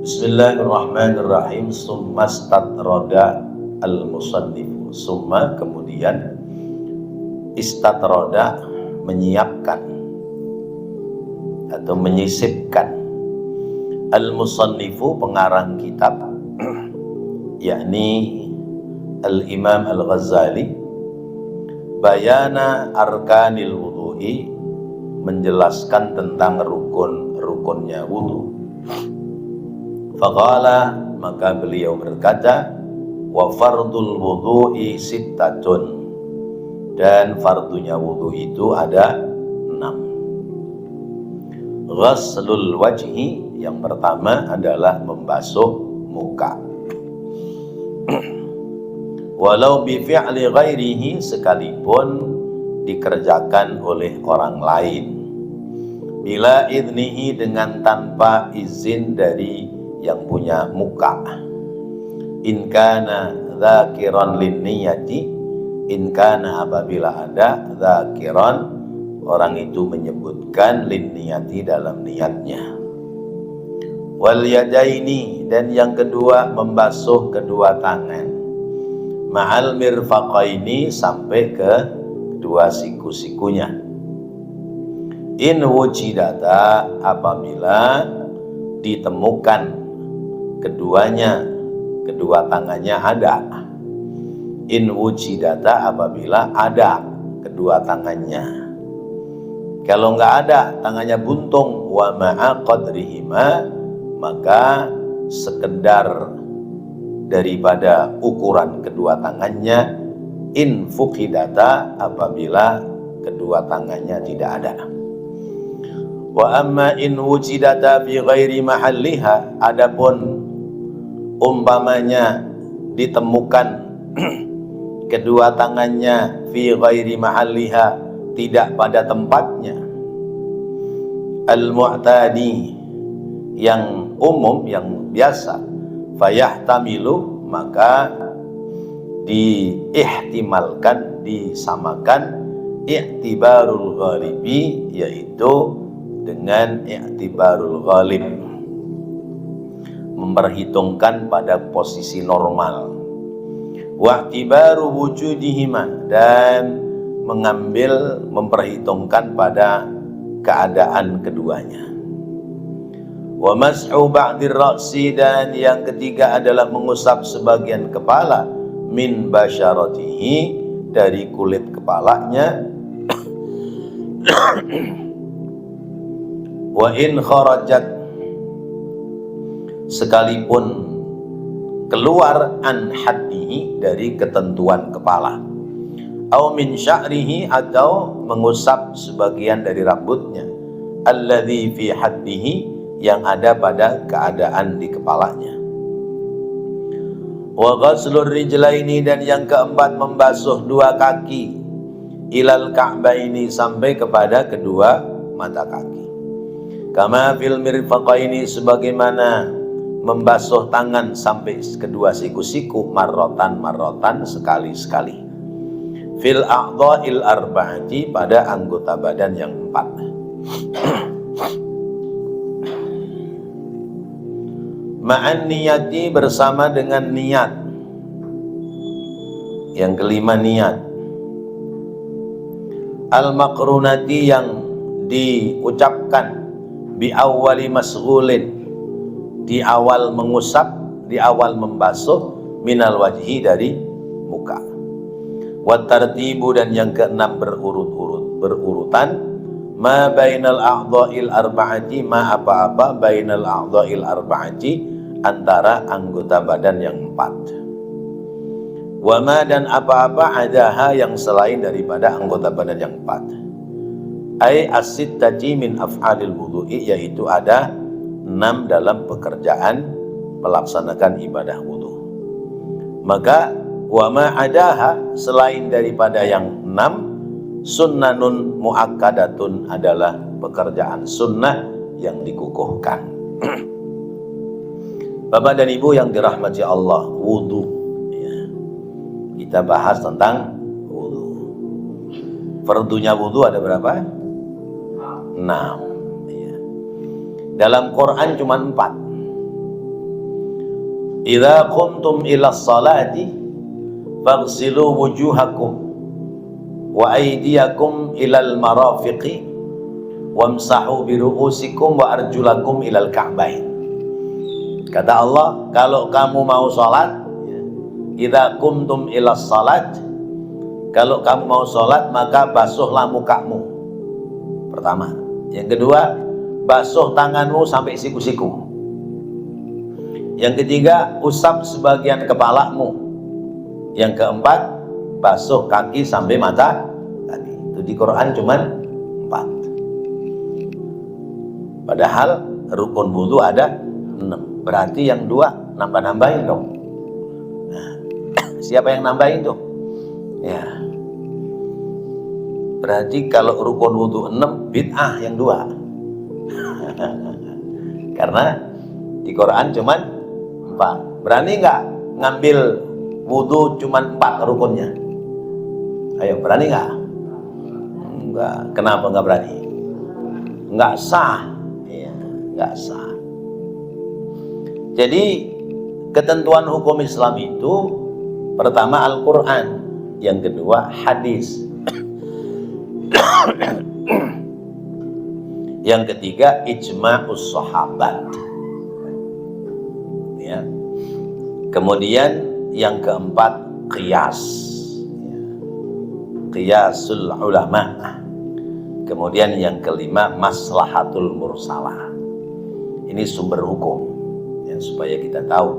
Bismillahirrahmanirrahim. Summa statroda al-musannifu. Summa kemudian istatroda menyiapkan atau menyisipkan al-musannifu pengarang kitab yakni al-Imam Al-Ghazali bayana arkanil wudu'i menjelaskan tentang rukun-rukunnya wudu. Faqala maka beliau berkata wa fardul wudu'i sittatun dan fardunya wudu itu ada 6. Ghaslul wajhi yang pertama adalah membasuh muka. Walau bi fi'li ghairihi sekalipun dikerjakan oleh orang lain. Bila idnihi dengan tanpa izin dari yang punya muka. In kana dzakiran lin niyati, in kana apabila ada dzakiran orang itu menyebutkan lin niyati dalam niatnya. Wal yadaini dan yang kedua membasuh kedua tangan. Ma'al mirfaqaini sampai ke dua siku-sikunya. In wujidata apabila ditemukan kedua tangannya ada. In wujidata apabila ada kedua tangannya. Kalau nggak ada tangannya buntung wa ma'a qadrihima maka sekedar daripada ukuran kedua tangannya in fuqidata apabila kedua tangannya tidak ada. Wa amma in wujidata fi ghairi mahalliha adapun umpamanya ditemukan kedua tangannya fi ghairi mahalliha tidak pada tempatnya al-mu'tadi yang umum yang biasa fayahtamilu maka diihtimalkan disamakan i'tibarul ghalibi yaitu dengan i'tibarul ghalib memperhitungkan pada posisi normal wa'tibaru wujudihima dan memperhitungkan pada keadaan keduanya. Wa mas'u ba'dir ra'si dan yang ketiga adalah mengusap sebagian kepala min basyaratihi dari kulit kepalanya. Wa in kharajat sekalipun keluar an haddihi dari ketentuan kepala. Au min sya'rihi atau mengusap sebagian dari rambutnya. Alladzi fi haddihi yang ada pada keadaan di kepalanya. Wa ghaslur rijlaini dan yang keempat membasuh dua kaki ilal ka'baini sampai kepada kedua mata kaki. Kama fil mirfaqaini sebagaimana membasuh tangan sampai kedua siku-siku marrotan sekali-sekali. Fil a'dha'il arba'ati pada anggota badan yang 4. Ma'an niyati bersama dengan niat. Yang kelima niat. Al-maqrunati yang diucapkan bi awwali masghulin di awal mengusap, di awal membasuh minal wajhi dari muka. Wa tartibu dan yang keenam berurutan ma bainal a'dha'il arba'ati ma apa-apa bainal a'dha'il arba'ati antara anggota badan yang 4. Wa ma dan apa-apa adaha yang selain daripada anggota badan yang 4. Ai as-sittati min af'alil wudu'i yaitu ada 6 dalam pekerjaan melaksanakan ibadah wudu. Maka wa ma adaha selain daripada yang 6 sunnanun muakkadatun adalah pekerjaan sunnah yang dikukuhkan. Bapak dan Ibu yang dirahmati Allah, wudu ya. Kita bahas tentang wudu. Fardunya wudu ada berapa? 6 ya. Dalam Quran cuma 4. idza qumtum ila sholati faghsilu wujuhakum wa aydiyakum ilal marafiqi wamsahu bi ru'usikum wa arjulakum ilal ka'bain. Kata Allah, kalau kamu mau sholat, idza qumtum ila sholat, kalau kamu mau sholat maka basuhlah mukamu pertama. Yang kedua, basuh tanganmu sampai siku-siku. Yang ketiga, usap sebagian kepalamu. Yang keempat, basuh kaki sampai mata kaki. Itu di Quran cuman 4. Padahal rukun wudu ada 6. Berarti yang 2 nambah-nambahin dong. Nah, siapa yang nambahin tuh? Ya. Berarti kalau rukun wudu 6, bid'ah yang 2. Karena di Quran cuman 4. Berani nggak ngambil wudu cuman 4 rukunnya? Ayo, berani nggak? Enggak. Kenapa nggak berani? Nggak sah. Ya, nggak sah. Jadi ketentuan hukum Islam itu pertama Al-Quran, yang kedua hadis, yang ketiga ijma'us sahabat, ya. Kemudian yang keempat qiyas, qiyasul ulama. Kemudian yang kelima maslahatul mursalah. Ini sumber hukum, ya, supaya kita tahu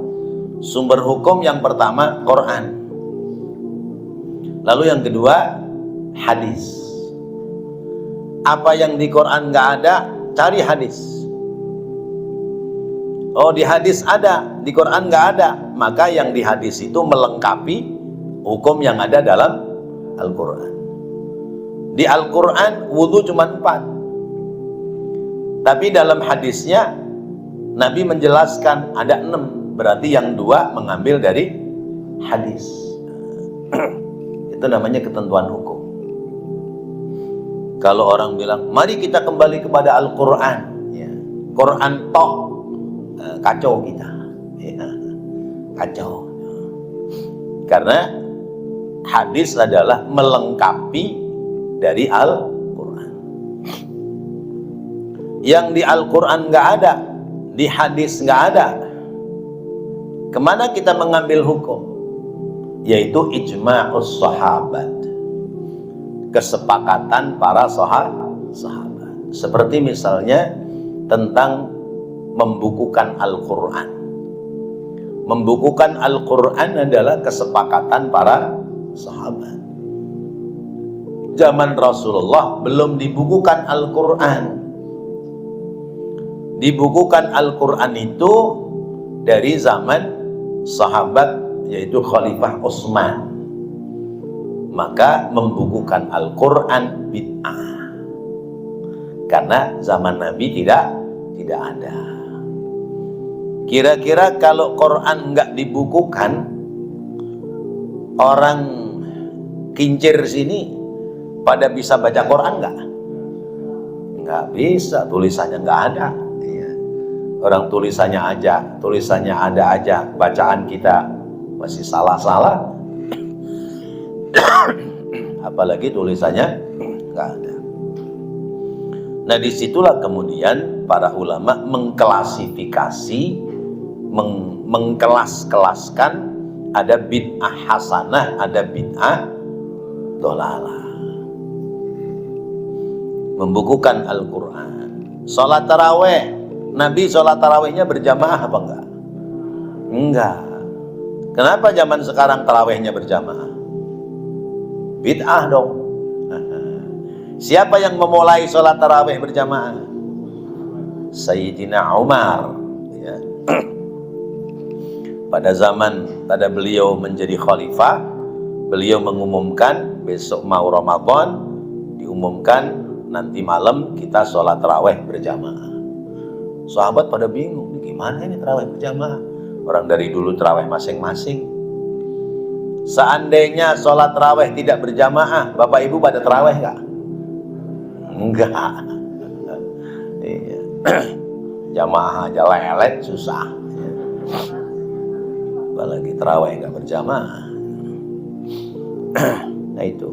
sumber hukum. Yang pertama Quran, lalu yang kedua hadis. Apa yang di Quran nggak ada, cari hadis. Oh, di hadis ada, di Quran nggak ada, maka yang di hadis itu melengkapi hukum yang ada dalam Al-Quran. Di Al-Quran wudu cuma 4, tapi dalam hadisnya Nabi menjelaskan ada 6. Berarti yang 2 mengambil dari hadis. Itu namanya ketentuan hukum. Kalau orang bilang, mari kita kembali kepada Al-Quran, ya. Quran tok, kacau kita, ya. Kacau. Karena hadis adalah melengkapi dari Al-Quran. Yang di Al-Quran nggak ada, di hadis nggak ada. Kemana kita mengambil hukum? Yaitu ijma'us sahabat, kesepakatan para sahabat. Seperti misalnya tentang membukukan Al-Quran. Membukukan Al-Quran adalah kesepakatan para sahabat. Zaman Rasulullah belum dibukukan Al-Quran. Dibukukan Al-Quran itu dari zaman sahabat, yaitu Khalifah Utsman. Maka membukukan Al-Quran bid'ah, karena zaman Nabi tidak ada. Kira-kira kalau Quran nggak dibukukan, orang Kincir sini pada bisa baca Quran nggak? Nggak bisa, tulisannya nggak ada. Orang tulisannya ada aja, bacaan kita masih salah-salah, apalagi tulisannya nggak ada. Nah, disitulah kemudian para ulama mengklasifikasi, mengkelas-kelaskan, ada bid'ah hasanah, ada bid'ah dolalah. Membukukan Al-Quran. Sholat taraweh, Nabi sholat tarawehnya berjamaah apa enggak? Enggak. Kenapa zaman sekarang tarawehnya berjamaah? Bid'ah dong. Siapa yang memulai sholat taraweh berjamaah? Sayyidina Umar, ya. Pada beliau menjadi khalifah, beliau mengumumkan besok mau Ramadan, diumumkan nanti malam kita sholat taraweh berjamaah. Sahabat pada bingung, gimana ini taraweh berjamaah? Orang dari dulu taraweh masing-masing. Seandainya sholat taraweh tidak berjamaah, bapak ibu pada taraweh nggak? Enggak. Iya. Jamaah aja lelet susah. apalagi tarawih nggak berjamaah. Nah itu.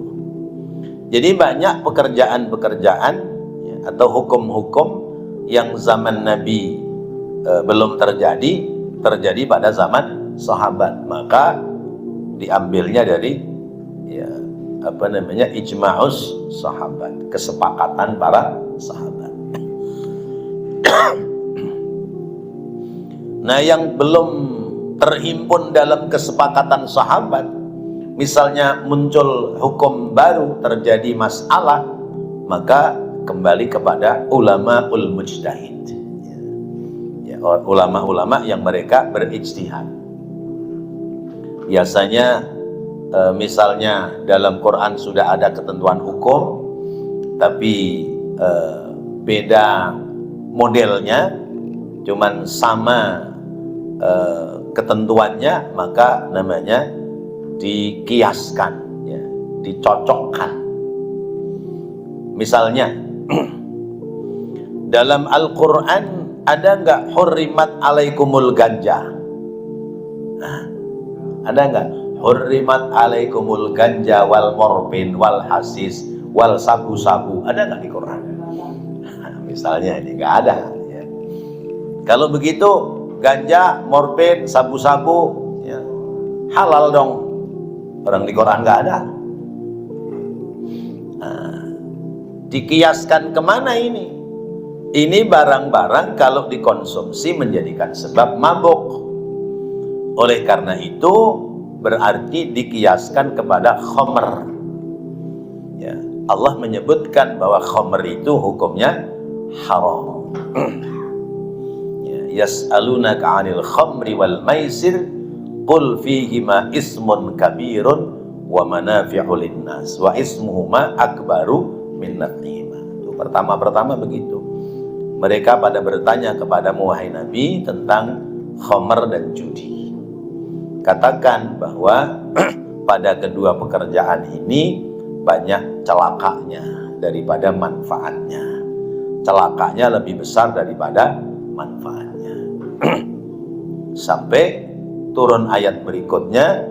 Jadi banyak pekerjaan-pekerjaan ya, atau hukum-hukum yang zaman Nabi belum terjadi pada zaman sahabat. Maka diambilnya dari ya ijma'us sahabat, kesepakatan para sahabat. Nah, yang belum terhimpun dalam kesepakatan sahabat, misalnya muncul hukum baru, terjadi masalah, maka kembali kepada ulama-ul mujtahid. Ya, ulama-ulama yang mereka berijtihad. Biasanya misalnya dalam Quran sudah ada ketentuan hukum, tapi beda modelnya, cuman sama ketentuannya, maka namanya dikiaskan, ya, dicocokkan. Misalnya dalam Al-Quran ada nggak hurrimat alaikumul ganja? Ada nggak hurrimat alaikumul ganja wal morfin wal hasis wal sabu-sabu? Ada nggak di Quran? Misalnya ini nggak ada. Ya. Kalau begitu ganja, morfin, sabu-sabu, ya, halal dong. Orang di Quran nggak ada. Nah, dikiaskan kemana ini? Ini barang-barang kalau dikonsumsi menjadikan sebab mabuk. Oleh karena itu berarti dikiaskan kepada khamr. Ya, Allah menyebutkan bahwa khamr itu hukumnya haram. Yas'alunaka 'anil khamri wal maisir qul fihima ismun kabirun wa manafi'u linnas wa ismuhuma akbaru min naf'ihima. Itu pertama begitu. Mereka pada bertanya kepadamu wahai Nabi tentang khamr dan judi. Katakan bahwa pada kedua pekerjaan ini banyak celakanya daripada manfaatnya. Celakanya lebih besar daripada manfaatnya. Sampai turun ayat berikutnya,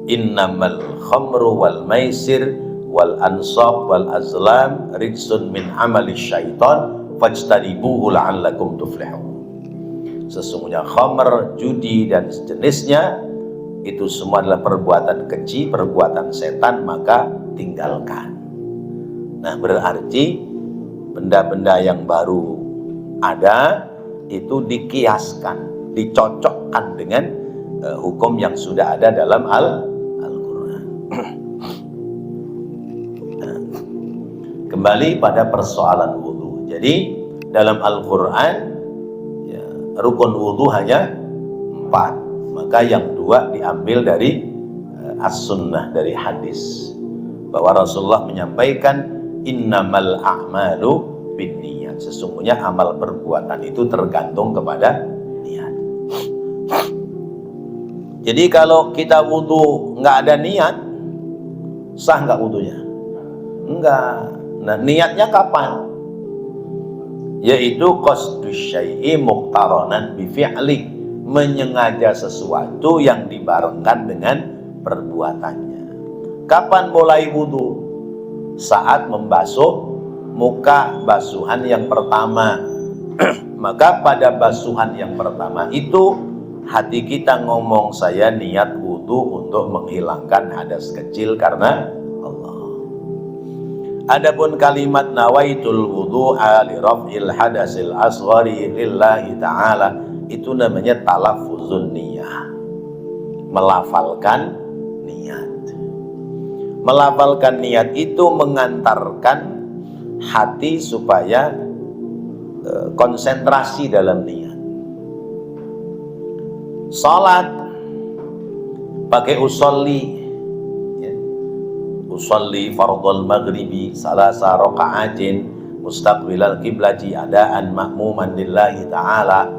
innamal khamru wal maisir wal ansab wal azlam rijsun min amali syaitan fajtanibuhu la'allakum tuflihun. Sesungguhnya khamr, judi dan sejenisnya itu semua adalah perbuatan keji, perbuatan setan, maka tinggalkan. Nah, berarti benda-benda yang baru ada itu dikiaskan, dicocokkan dengan hukum yang sudah ada dalam Al-Quran. Nah, kembali pada persoalan wudhu. Jadi dalam Al-Quran ya, rukun wudhu hanya 4, maka yang 2 diambil dari as-sunnah, dari hadis, bahwa Rasulullah menyampaikan innamal a'malu binniyat. Sesungguhnya amal perbuatan itu tergantung kepada niat. Jadi kalau kita wudhu nggak ada niat, sah nggak wudhunya? Enggak. Nah, niatnya kapan? Yaitu qasdus syai'i muqtaranan bi fi'li, menyengaja sesuatu yang dibarengkan dengan perbuatannya. Kapan mulai wudhu? Saat membasuh muka, basuhan yang pertama. Maka pada basuhan yang pertama itu hati kita ngomong, saya niat wudhu untuk menghilangkan hadas kecil karena Allah. Adapun kalimat nawaitul wudhu'a li raf'il hadasil asghari lillahi ta'ala, itu namanya talaffuzun niyah, melafalkan niat. Melafalkan niat itu mengantarkan hati supaya konsentrasi dalam niat. Salat pakai usolli, ya. Usolli fardhul maghribi salasa raka'atin mustaqbilal qiblati adaan ma'muman lillahi ta'ala.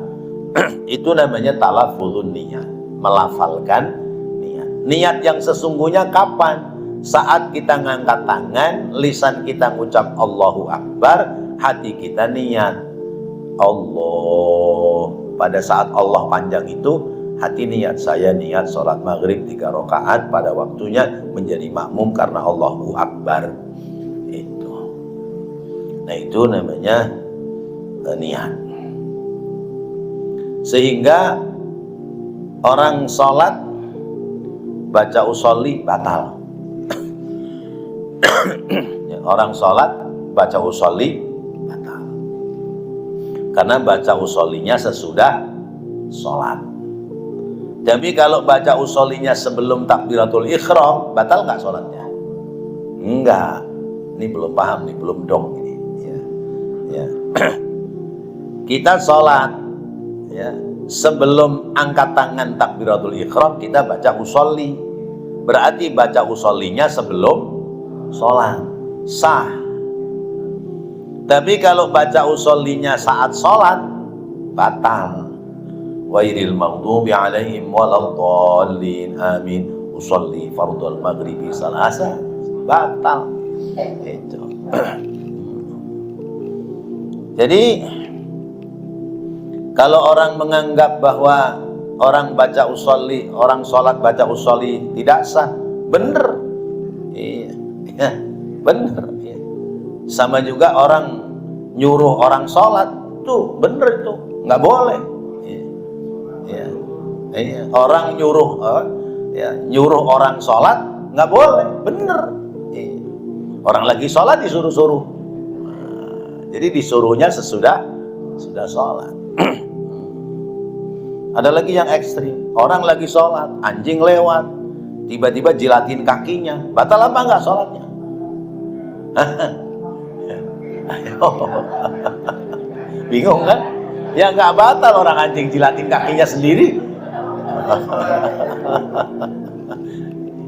Itu namanya talaffuzun niyat, melafalkan niat. Niat yang sesungguhnya kapan? Saat kita ngangkat tangan, lisan kita ngucap Allahu Akbar, hati kita niat Allah. Pada saat Allah panjang itu hati niat saya niat sholat maghrib 3 rakaat pada waktunya menjadi makmum karena Allahu Akbar. Itu. Nah itu namanya niat. Sehingga orang sholat baca usolli batal. Orang sholat baca usolli batal. Karena baca usollinya sesudah sholat. Tapi kalau baca usollinya sebelum takbiratul ihram, batal nggak sholatnya? Enggak. Ini belum paham nih, belum dong ini. Ya. Kita sholat, ya, sebelum angkat tangan takbiratul ihram kita baca usolli. Berarti baca usollinya sebelum sholat, sah. Tapi kalau baca usollinya saat sholat, batal. Ghairil maghdubi alaihim waladdallin amin. Usolli fardhul maghribi salasa, batal. Itu. Jadi kalau orang menganggap bahwa orang baca usolli, orang sholat baca usolli tidak sah, bener. Iya, bener. Iya. Sama juga orang nyuruh orang sholat, tuh bener itu, nggak boleh. Ya, ya. Orang nyuruh, nyuruh orang sholat nggak boleh, bener. Ya. Orang lagi sholat disuruh-suruh. Nah, jadi disuruhnya sesudah sholat. Ada lagi yang ekstrim, orang lagi sholat, anjing lewat, tiba-tiba jilatin kakinya, batal apa nggak sholatnya? Bingung kan? Ya nggak batal, orang anjing jilatin kakinya sendiri.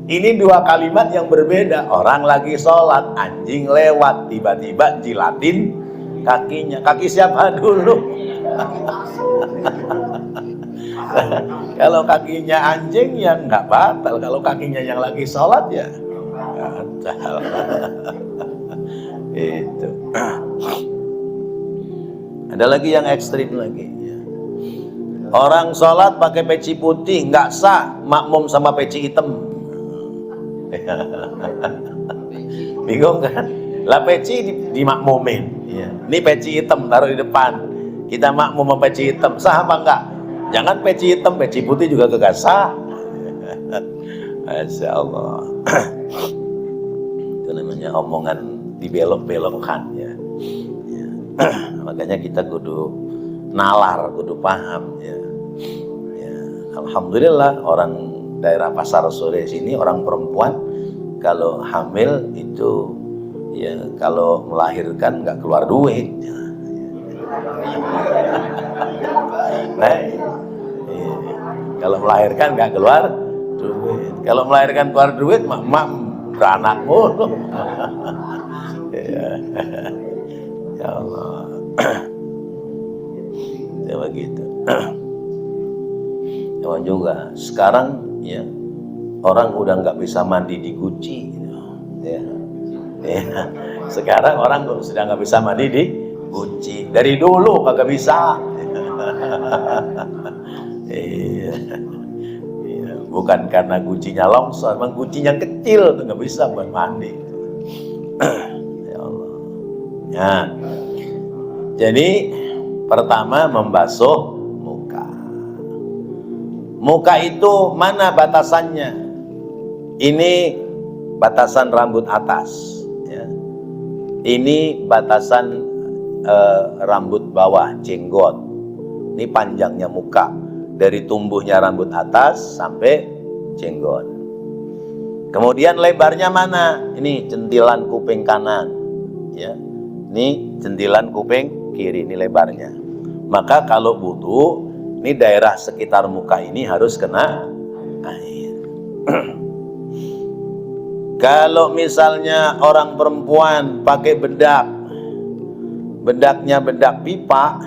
Ini dua kalimat yang berbeda. Orang lagi sholat, anjing lewat, tiba-tiba jilatin kakinya. Kaki siapa dulu? Kalau kakinya anjing ya nggak batal. Kalau kakinya yang lagi sholat ya batal. Itu. Ada lagi yang ekstrim lagi. Orang sholat pakai peci putih nggak sah, makmum sama peci hitam. Bingung kan? Lah peci dimakmumin. Ini peci hitam taruh di depan. Kita makmum sama peci hitam, sah apa enggak? Jangan peci hitam, peci putih juga kagak sah. Masya Allah. Itu namanya omongan dibelok-belokkan ya. Makanya kita kudu nalar, kudu paham ya. Alhamdulillah orang daerah Pasar Sore sini, orang perempuan kalau hamil itu ya kalau melahirkan nggak keluar duit ya. Nah, ya. Kalau melahirkan nggak keluar duit. Kalau melahirkan keluar duit, mak beranak mulu. Ya Allah. Ya begitu. Emang juga sekarang ya orang udah nggak bisa mandi di guci ya. Sekarang orang sudah nggak bisa mandi di guci. Dari dulu kagak bisa. Bukan karena gucinya longsor, memang gucinya kecil tuh nggak bisa buat mandi. Ya Allah. Ya. Jadi pertama membasuh muka. Muka itu mana batasannya? Ini batasan rambut atas. Ya. Ini batasan rambut bawah, jenggot. Ini panjangnya muka. Dari tumbuhnya rambut atas sampai jenggot. Kemudian lebarnya mana? Ini centilan kuping kanan. Ya. Ini centilan kuping kiri, ini lebarnya. Maka kalau wudu, ini daerah sekitar muka ini harus kena air. Kalau misalnya orang perempuan pakai bedak, bedaknya bedak pipa,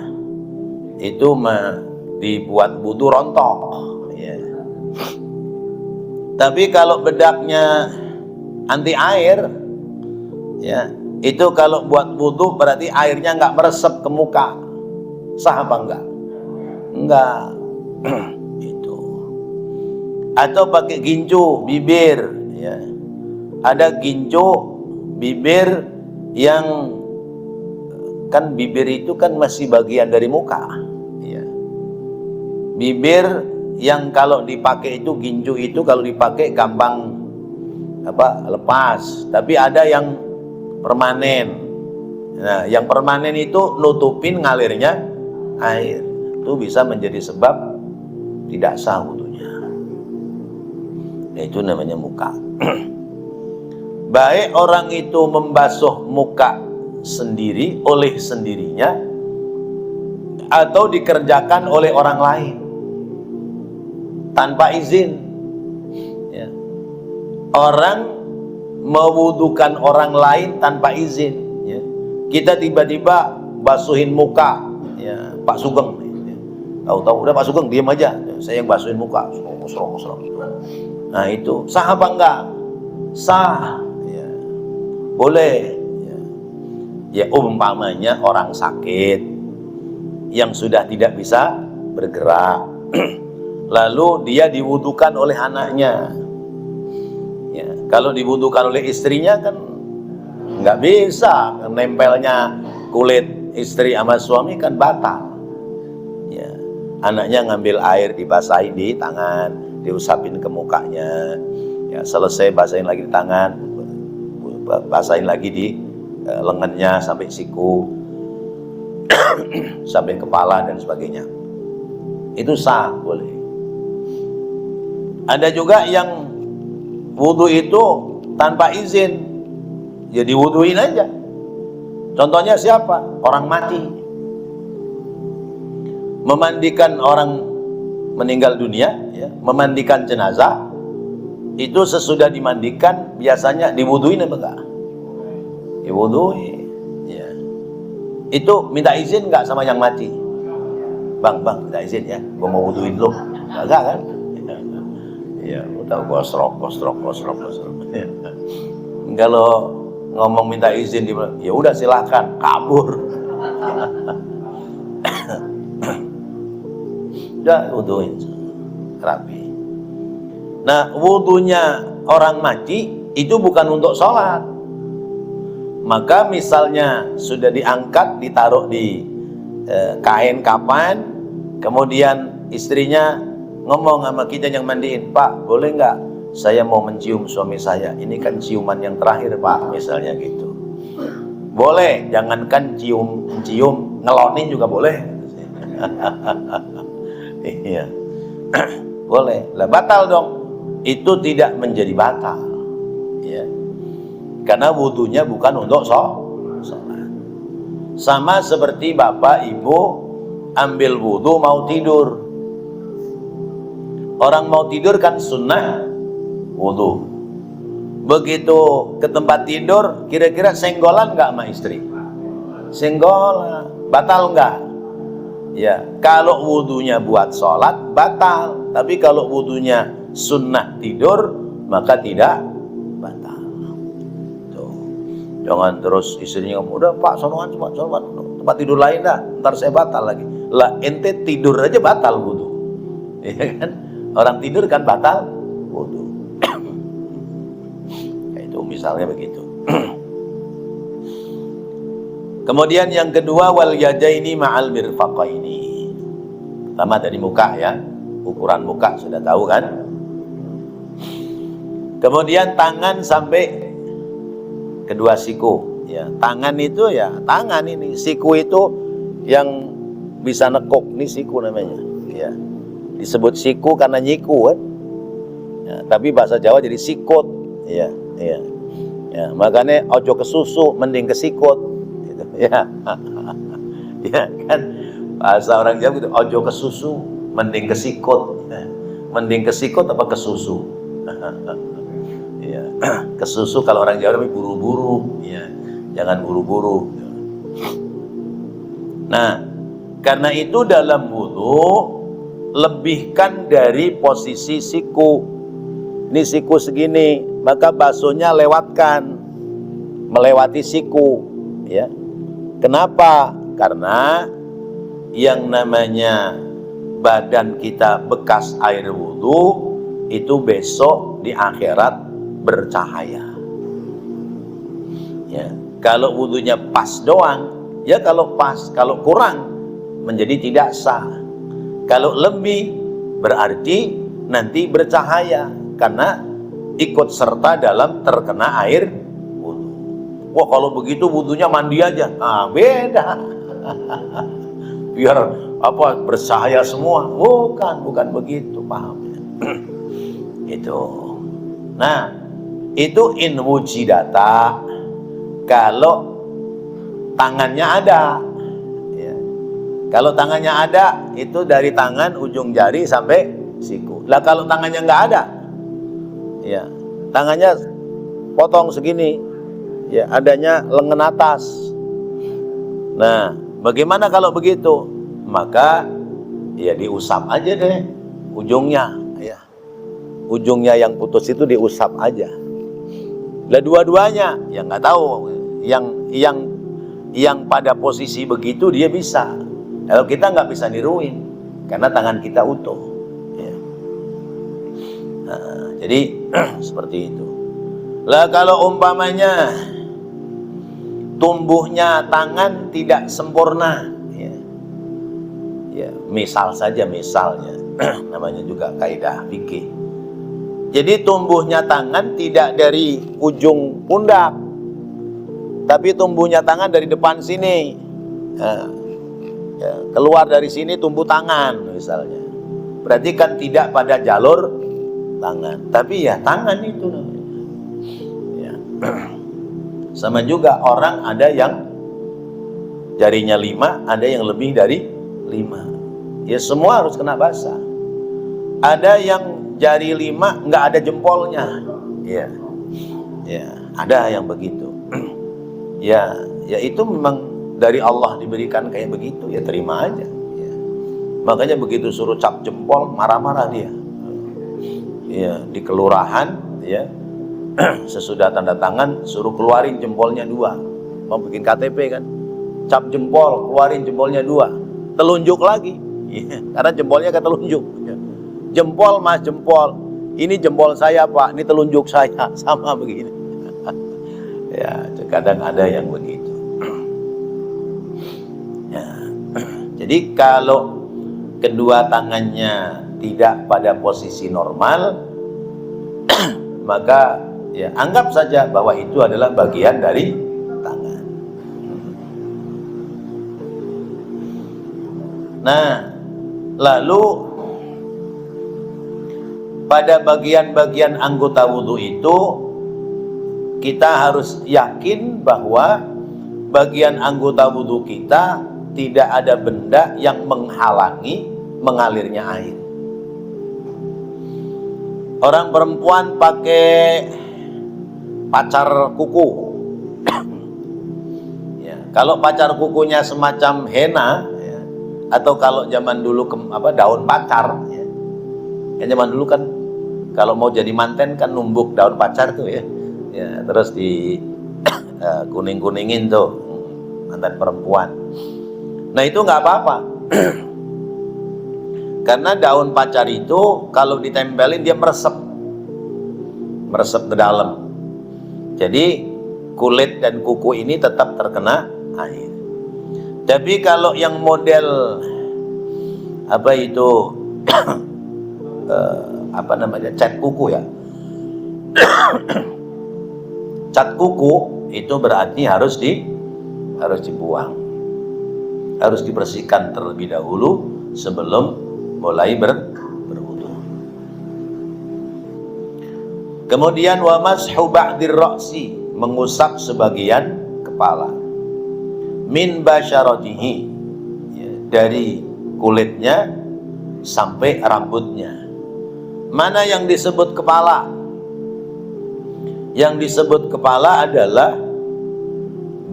itu dibuat wudu rontok. Ya. Tapi kalau bedaknya anti air, ya itu kalau buat wudu berarti airnya nggak meresap ke muka. Sah apa enggak? Enggak. Itu. atau pakai gincu bibir, ya. Ada gincu bibir yang kan bibir itu kan masih bagian dari muka, ya. Bibir yang kalau dipakai itu gincu itu kalau dipakai gampang lepas, tapi ada yang permanen. Nah, yang permanen itu nutupin ngalirnya air, itu bisa menjadi sebab tidak sah wudunya. Itu namanya muka. Baik orang itu membasuh muka sendiri oleh sendirinya atau dikerjakan oleh orang lain tanpa izin, ya. Orang mewudukan orang lain tanpa izin, ya. Kita tiba-tiba basuhin muka, ya, Pak Sugeng, ya. Tahu-tahu udah Pak Sugeng diam aja, saya yang basuhin muka, serong. Nah itu sah apa enggak? Sah, ya. Boleh, ya. Ya umpamanya orang sakit yang sudah tidak bisa bergerak, lalu dia diwudukan oleh anaknya, ya. Kalau diwudukan oleh istrinya kan nggak bisa, nempelnya kulit istri sama suami kan batal, ya. Anaknya ngambil air dibasahin di tangan, diusapin ke mukanya, ya. Selesai basahin lagi di tangan, basahin lagi di lengannya sampai siku sampai kepala dan sebagainya. Itu sah, boleh. Ada juga yang wudu itu tanpa izin, ya diwuduin aja. Contohnya siapa? Orang mati. Memandikan orang meninggal dunia, ya, memandikan jenazah, itu sesudah dimandikan biasanya diwuduin apa enggak? Diwuduin, ya. Itu minta izin enggak sama yang mati? Bang, minta izin ya, gua mau wuduin lo. Enggak kan? Ya, udah gosrok. Ya. Kalau ngomong minta izin, ya udah silakan, kabur. Udah wuduin, rapi. Nah, wudunya orang mati itu bukan untuk sholat. Maka misalnya sudah diangkat, ditaruh di kain kapan, kemudian istrinya ngomong sama kita yang mandiin, Pak, boleh nggak saya mau mencium suami saya? Ini kan ciuman yang terakhir, Pak, misalnya gitu. Boleh, jangankan cium, ngelonin juga boleh. Iya, boleh. Lah batal dong. Itu tidak menjadi batal, ya. Karena wudunya bukan untuk sholat. Sama seperti bapak ibu ambil wudu mau tidur. Orang mau tidur kan sunnah wudu. Begitu ke tempat tidur, kira-kira senggolan nggak sama istri? Senggolan, batal nggak? Ya, kalau wudunya buat sholat batal. Tapi kalau wudunya sunnah tidur maka tidak batal. Tuh. Jangan terus istrinya ngomong, udah Pak, sonoan tempat tidur lain dah, ntar saya batal lagi. Lah ente tidur aja batal wudu, ya kan? Orang tidur kan batal wudu. Itu misalnya begitu. Kemudian yang kedua, wal yadaini ma'al mirfaqaini. Pertama dari muka, ya, ukuran muka sudah tahu kan. Kemudian tangan sampai kedua siku, ya. Tangan itu ya tangan ini, siku itu yang bisa nekuk, ini siku namanya, ya. Disebut siku karena nyiku kan, ya, tapi bahasa Jawa jadi sikut, ya. Ya, makanya ojo ke susu mending ke sikut, gitu, ya. Ya kan, bahasa orang Jawa gitu, ojo ke susu mending ke sikut, ya. Mending ke sikut apa ke susu? Ya, ke susu kalau orang Jawa namanya buru-buru, ya. Jangan buru-buru. Nah, karena itu dalam wudu lebihkan dari posisi siku. Ini siku segini, maka basuhnya lewatkan, melewati siku, ya. Kenapa? Karena yang namanya badan kita bekas air wudu itu besok di akhirat bercahaya. Ya, kalau wudunya pas doang, ya kalau pas, kalau kurang menjadi tidak sah. Kalau lebih berarti nanti bercahaya karena ikut serta dalam terkena air wudu. Wah, kalau begitu wudunya mandi aja. Ah, beda. Biar apa bercahaya semua. Bukan begitu, paham ya? Itu. Nah, itu in wujidata kalau tangannya ada. Ya. Kalau tangannya ada, itu dari tangan ujung jari sampai siku. Lah kalau tangannya nggak ada, ya tangannya potong segini, ya adanya lengan atas. Nah, bagaimana kalau begitu? Maka ya diusap aja deh ujungnya, ya. Ujungnya yang putus itu diusap aja. Lah dua-duanya, ya nggak tahu. Yang pada posisi begitu dia bisa. Kalau kita nggak bisa niruin, karena tangan kita utuh. Ya. Nah, jadi seperti itu. Lah kalau umpamanya tumbuhnya tangan tidak sempurna, ya misal saja misalnya, namanya juga kaidah fikih. Jadi tumbuhnya tangan tidak dari ujung pundak, tapi tumbuhnya tangan dari depan sini. Nah, ya, keluar dari sini tumbuh tangan misalnya. Berarti kan tidak pada jalur tangan, tapi ya tangan itu namanya. Ya. Sama juga orang ada yang jarinya 5, ada yang lebih dari 5. Ya semua harus kena basah. Ada yang jari 5 nggak ada jempolnya. Ya, ya ada yang begitu. Ya itu memang dari Allah diberikan kayak begitu, ya terima aja. Ya. Makanya begitu suruh cap jempol marah-marah dia. Ya di kelurahan, ya sesudah tanda tangan suruh keluarin jempolnya 2. Mau bikin KTP kan, cap jempol, keluarin jempolnya 2, telunjuk lagi, ya, karena jempolnya ketelunjuk. Ya. Jempol mas, jempol, ini jempol saya pak, ini telunjuk saya, sama begini. Ya kadang ada yang begitu. Ya. Jadi kalau kedua tangannya tidak pada posisi normal, maka ya anggap saja bahwa itu adalah bagian dari tangan. Nah, lalu pada bagian-bagian anggota wudhu itu kita harus yakin bahwa bagian anggota wudhu kita tidak ada benda yang menghalangi mengalirnya air. Orang perempuan pakai pacar kuku. Ya, kalau pacar kukunya semacam henna, ya, atau kalau zaman dulu daun pacar, ya. Kan zaman dulu kan kalau mau jadi manten kan numbuk daun pacar tuh ya, ya terus di kuning-kuningin tuh mantan perempuan. Nah itu nggak apa-apa. Karena daun pacar itu kalau ditempelin dia meresep ke dalam. Jadi kulit dan kuku ini tetap terkena air. Tapi kalau yang model cat kuku ya, cat kuku itu berarti harus dibuang, harus dibersihkan terlebih dahulu sebelum mulai berwudu. Kemudian wa mashu ba'dir ra'si, mengusap sebagian kepala, min basyaratihi, ya, dari kulitnya sampai rambutnya. Mana yang disebut kepala? Yang disebut kepala adalah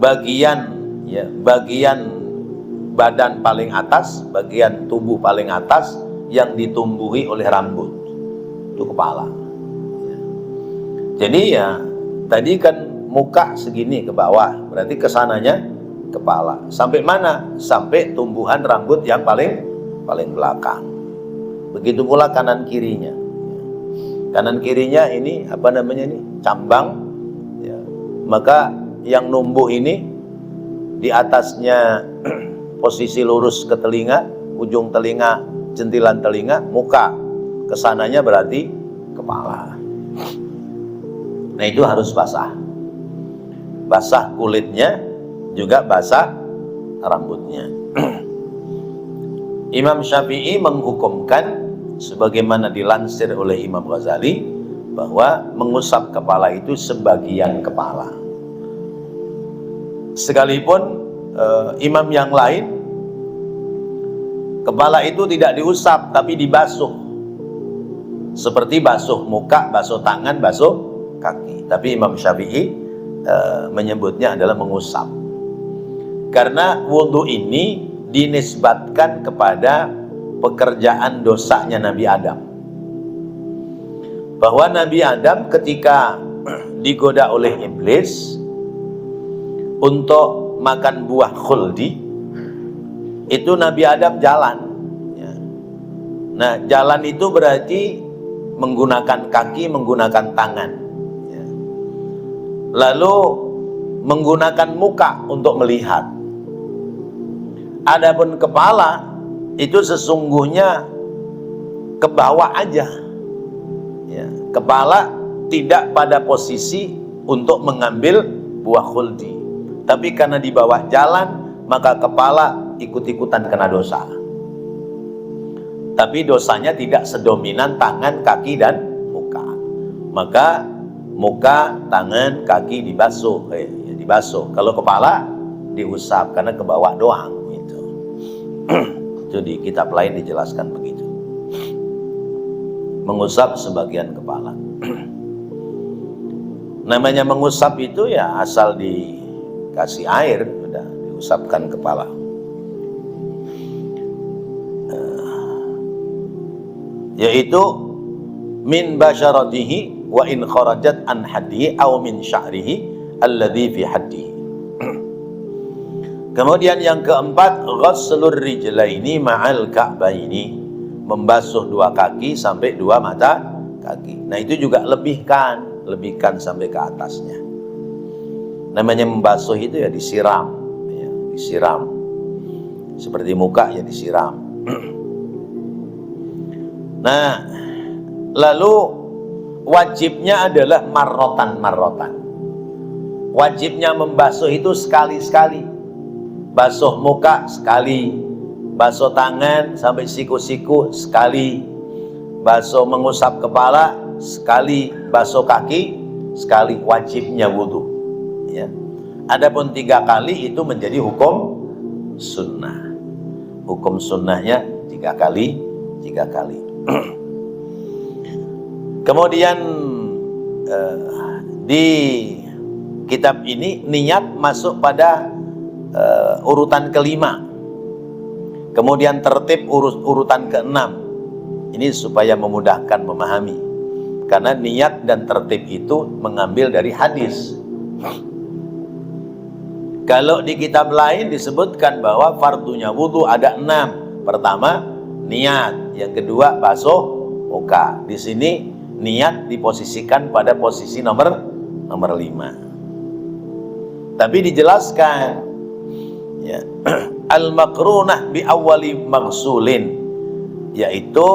bagian badan paling atas, bagian tubuh paling atas yang ditumbuhi oleh rambut, itu kepala. Jadi ya tadi kan muka segini ke bawah, berarti kesananya kepala. Sampai mana? Sampai tumbuhan rambut yang paling belakang. Begitu pula kanan kirinya. kanan kirinya ini apa namanya ini cambang, ya. Maka yang numbuh ini di atasnya posisi lurus ke telinga, ujung telinga, jentilan telinga, muka, kesananya berarti kepala. Nah itu harus basah, basah kulitnya, juga basah rambutnya. Imam Syafi'i menghukumkan sebagaimana dilansir oleh Imam Ghazali bahwa mengusap kepala itu sebagian kepala. Sekalipun imam yang lain kepala itu tidak diusap tapi dibasuh, seperti basuh muka, basuh tangan, basuh kaki. Tapi Imam Syafi'i menyebutnya adalah mengusap, karena wudhu ini dinisbatkan kepada pekerjaan dosanya Nabi Adam. Bahwa Nabi Adam ketika digoda oleh iblis untuk makan buah khuldi, itu Nabi Adam jalan, ya. Nah jalan itu berarti menggunakan kaki, menggunakan tangan, ya. Lalu menggunakan muka untuk melihat. Adapun kepala itu sesungguhnya ke bawah aja, ya. Kepala tidak pada posisi untuk mengambil buah khuldi, tapi karena di bawah jalan maka kepala ikut-ikutan kena dosa. Tapi dosanya tidak sedominan tangan, kaki, dan muka. Maka muka, tangan, kaki dibasuh, dibasuh. Kalau kepala diusap karena ke bawah doang. Itu di kitab lain dijelaskan begitu. Mengusap sebagian kepala. Namanya mengusap itu ya asal dikasih air, udah diusapkan kepala. Yaitu min basyaratihi wa in kharajat an haddihi aw min sya'rihi alladhi fi haddihi. Kemudian yang keempat, ghaslur rijlaini ma'al ka'baini, membasuh dua kaki sampai dua mata kaki. Nah itu juga lebihkan sampai ke atasnya. Namanya membasuh itu ya disiram, ya, disiram. Seperti muka ya disiram. Nah, lalu wajibnya adalah marrotan. Wajibnya membasuh itu sekali-sekali. Basuh muka sekali, basuh tangan sampai siku-siku sekali, basuh mengusap kepala sekali, basuh kaki sekali, wajibnya wudhu, ya. Adapun 3 kali itu menjadi hukum sunnah. Hukum sunnahnya 3 kali. Kemudian di kitab ini niat masuk pada urutan kelima, kemudian tertib urutan ke-6. Ini supaya memudahkan memahami, karena niat dan tertib itu mengambil dari hadis. Kalau di kitab lain disebutkan bahwa fardunya wudhu ada 6. Pertama niat, yang kedua basuh muka. Di sini niat diposisikan pada posisi nomor 5. Tapi dijelaskan, ya, al-makrunah bi awwali maghsulin, yaitu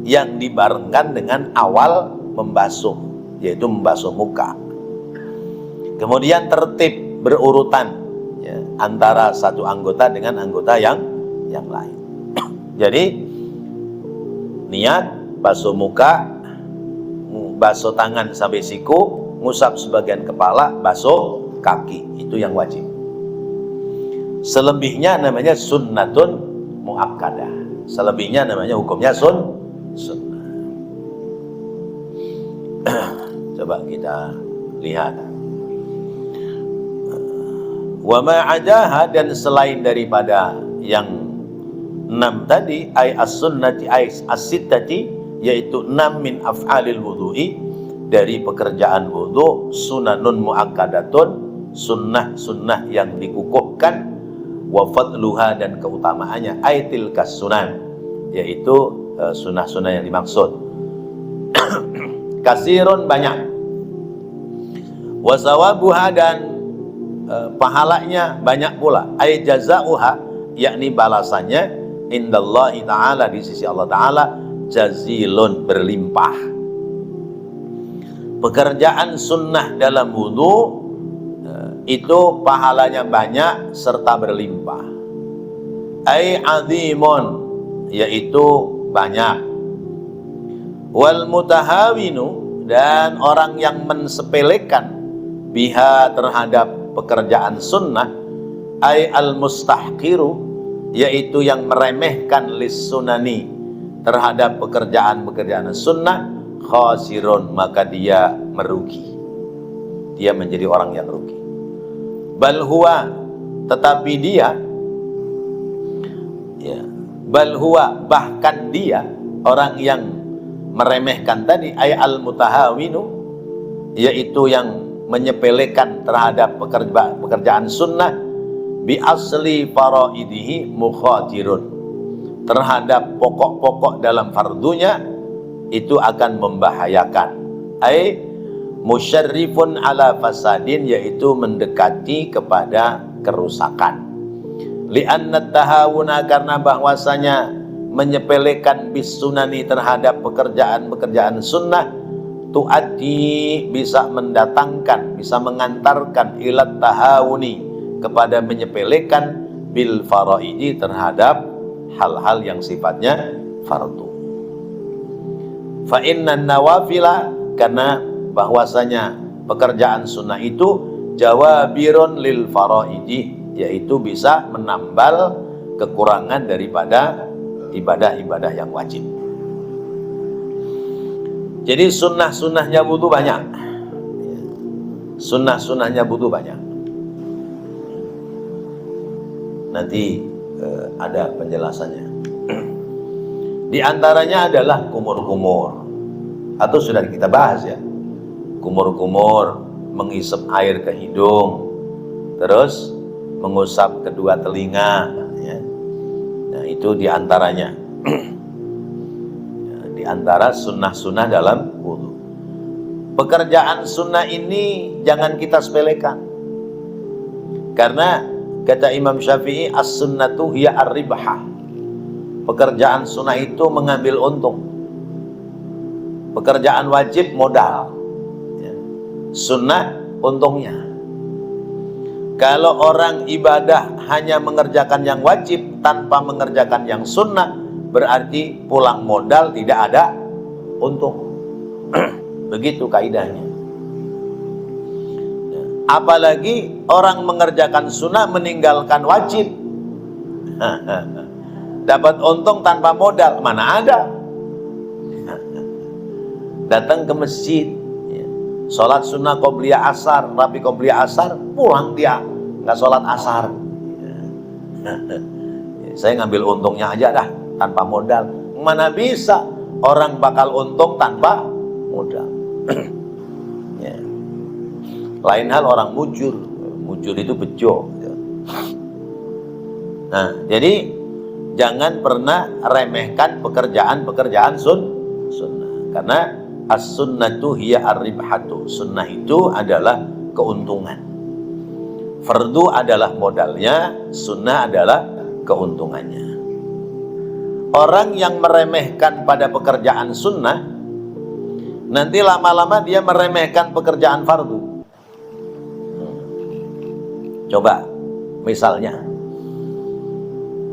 yang dibarengkan dengan awal membasuh, yaitu membasuh muka. Kemudian tertib berurutan, ya, antara satu anggota dengan anggota yang lain. Jadi niat, basuh muka, basuh tangan sampai siku, ngusap sebagian kepala, basuh kaki, itu yang wajib. Selebihnya namanya sunnatun muakkadah. Selebihnya namanya hukumnya sunnah. Coba kita lihat. Wa ma'adaha, dan selain daripada yang 6 tadi, ay as-sunnati ay as-sittati, yaitu 6 min af'alil wudu'i, dari pekerjaan wudu, sunanun muakkadatun, sunnah yang dikukuhkan, wa fadluha, dan keutamaannya, aitil kas sunan, yaitu sunnah yang dimaksud. kasirun banyak. Wa sawabuha dan pahalanya banyak pula. Ay jazauha yakni balasannya indallahi ta'ala di sisi Allah Ta'ala jazilun berlimpah. Pekerjaan sunnah dalam wudu itu pahalanya banyak serta berlimpah. Ai azimun yaitu banyak. Wal mutahawinu dan orang yang mensepelekan biha terhadap pekerjaan sunnah ai al mustahqiru yaitu yang meremehkan lis sunani terhadap pekerjaan sunnah khasirun maka dia merugi, dia menjadi orang yang rugi. Bal huwa tetapi dia ya, bal huwa bahkan dia orang yang meremehkan tadi ay al mutahawinu yaitu yang menyepelekan terhadap pekerjaan sunnah bi asli faraidihi mukhatirun terhadap pokok-pokok dalam fardunya itu akan membahayakan. Ai musyarrifun ala fasadin yaitu mendekati kepada kerusakan. Li'anna tahawuna karena bahwasanya menyepelekan bis sunani terhadap pekerjaan sunnah tuaddi bisa mendatangkan, bisa mengantarkan ilat tahawuni kepada menyepelekan bil faraidi terhadap hal-hal yang sifatnya fardu. Fa inna nawafila karena bahwasanya pekerjaan sunnah itu jawabirun lil faraidi yaitu bisa menambal kekurangan daripada ibadah-ibadah yang wajib. Jadi sunnah-sunnahnya butuh banyak. Sunnah-sunnahnya butuh banyak. Nanti ada penjelasannya. Di antaranya adalah kumur-kumur. Atau sudah kita bahas ya. Kumur-kumur menghisap air ke hidung, terus mengusap kedua telinga ya. Nah, itu diantaranya di antara sunnah-sunnah dalam wudu. Pekerjaan sunnah ini jangan kita sepelekan, karena kata Imam Syafi'i as-sunnatu hiya ar-ribhah. Pekerjaan sunnah itu mengambil untung. Pekerjaan wajib modal ya. Sunnah untungnya. Kalau orang ibadah hanya mengerjakan yang wajib tanpa mengerjakan yang sunnah, berarti pulang modal tidak ada untung. Begitu kaidahnya. Apalagi orang mengerjakan sunnah meninggalkan wajib. Dapat untung tanpa modal, mana ada? Datang ke masjid, sholat sunnah qobliyah asar, rapi qobliyah asar, pulang dia nggak sholat asar. Saya ngambil untungnya aja dah, tanpa modal. Mana bisa orang bakal untung tanpa modal? Ya. Lain hal orang mujur itu bejo. Nah, jadi jangan pernah remehkan pekerjaan sunnah, karena as-sunnatu hiya ar-ribhatu. Sunnah itu adalah keuntungan. Fardu adalah modalnya, sunnah adalah keuntungannya. Orang yang meremehkan pada pekerjaan sunnah, nanti lama-lama dia meremehkan pekerjaan fardu. Coba, misalnya,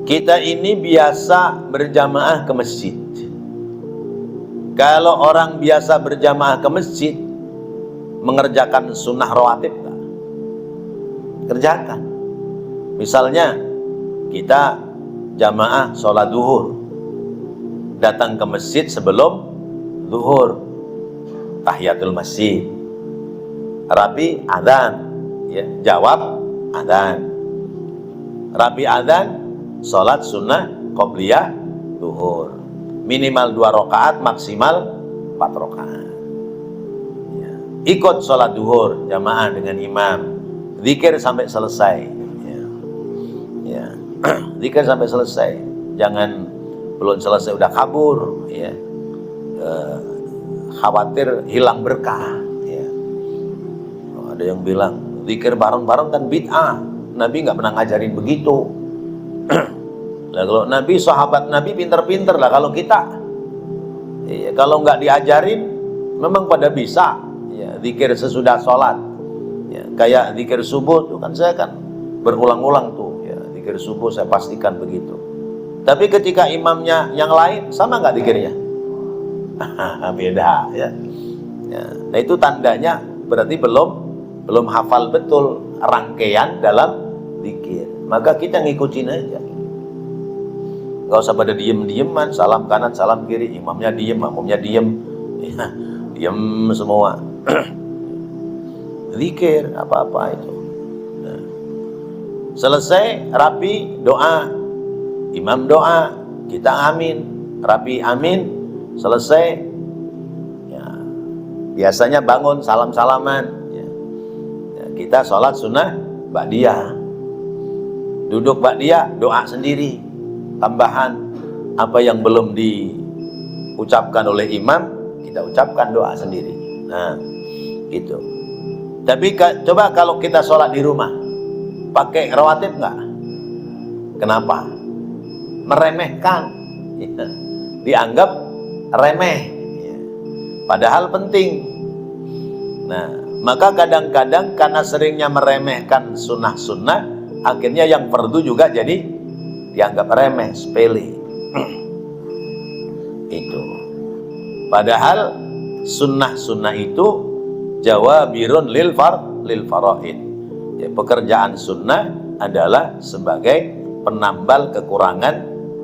kita ini biasa berjamaah ke masjid. Kalau orang biasa berjamaah ke masjid, mengerjakan sunnah rawatib, kerjakan. Misalnya kita jamaah sholat duhur, datang ke masjid sebelum duhur, tahiyatul masjid, rapi adzan, ya, jawab adzan, rapi adzan, sholat sunnah qobliyah duhur, minimal 2 rakaat, maksimal 4 rakaat. Ya. Ikut sholat duhur jamaah dengan imam, zikir sampai selesai. Ya. Ya. Zikir sampai selesai. Jangan belum selesai udah kabur. Ya. khawatir hilang berkah. Ya. Ada yang bilang zikir bareng-bareng kan bid'ah. Nabi nggak pernah ngajarin begitu. Nah, kalau Nabi, sahabat Nabi pinter-pinter lah. Kalau kita, ya, kalau nggak diajarin, memang pada bisa. Ya, zikir sesudah sholat. Ya, kayak zikir subuh tuh kan saya kan berulang-ulang tuh. Ya, zikir subuh saya pastikan begitu. Tapi ketika imamnya yang lain, sama nggak zikirnya? Beda, ya. Ya. Nah itu tandanya berarti belum hafal betul rangkaian dalam zikir. Maka kita ngikutin aja. Gak usah pada diem-dieman, salam kanan, salam kiri, imamnya diem, makmumnya diem, ya, diem semua. Zikir apa-apa itu. Nah. Selesai rapi doa, imam doa, kita amin, rapi amin, selesai. Ya, biasanya bangun salam-salaman. Ya. Ya, kita sholat sunnah ba'diyah, duduk ba'diyah, doa sendiri. Tambahan apa yang belum diucapkan oleh imam, kita ucapkan doa sendiri. Nah, gitu. Tapi coba kalau kita sholat di rumah, pakai rawatib nggak? Kenapa? Meremehkan, ya. Dianggap remeh, ya. Padahal penting. Nah, maka kadang-kadang karena seringnya meremehkan sunnah-sunnah, akhirnya yang fardu juga jadi dianggap remeh, sepele. Itu. Padahal sunnah-sunnah itu jawabirun lil faraid. Ya, pekerjaan sunnah adalah sebagai penambal kekurangan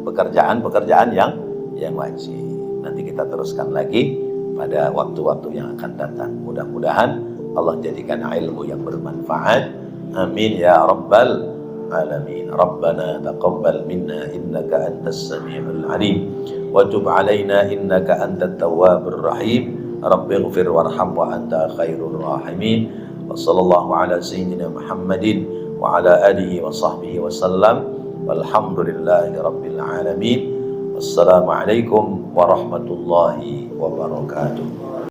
pekerjaan-pekerjaan yang wajib. Nanti kita teruskan lagi pada waktu-waktu yang akan datang. Mudah-mudahan Allah jadikan ilmu yang bermanfaat. Amin ya rabbal alamin. Rabbana taqabbal minna innaka antas samiul alim wa tub alaina innaka antat tawwabur rahim. Rabbighfir warham wa anta khairur rahimin. Wa sallallahu ala sayyidina Muhammadin wa ala alihi wa sahbihi wa sallam. Walhamdulillahi rabbil alamin. Wassalamualaikum warahmatullahi wabarakatuh.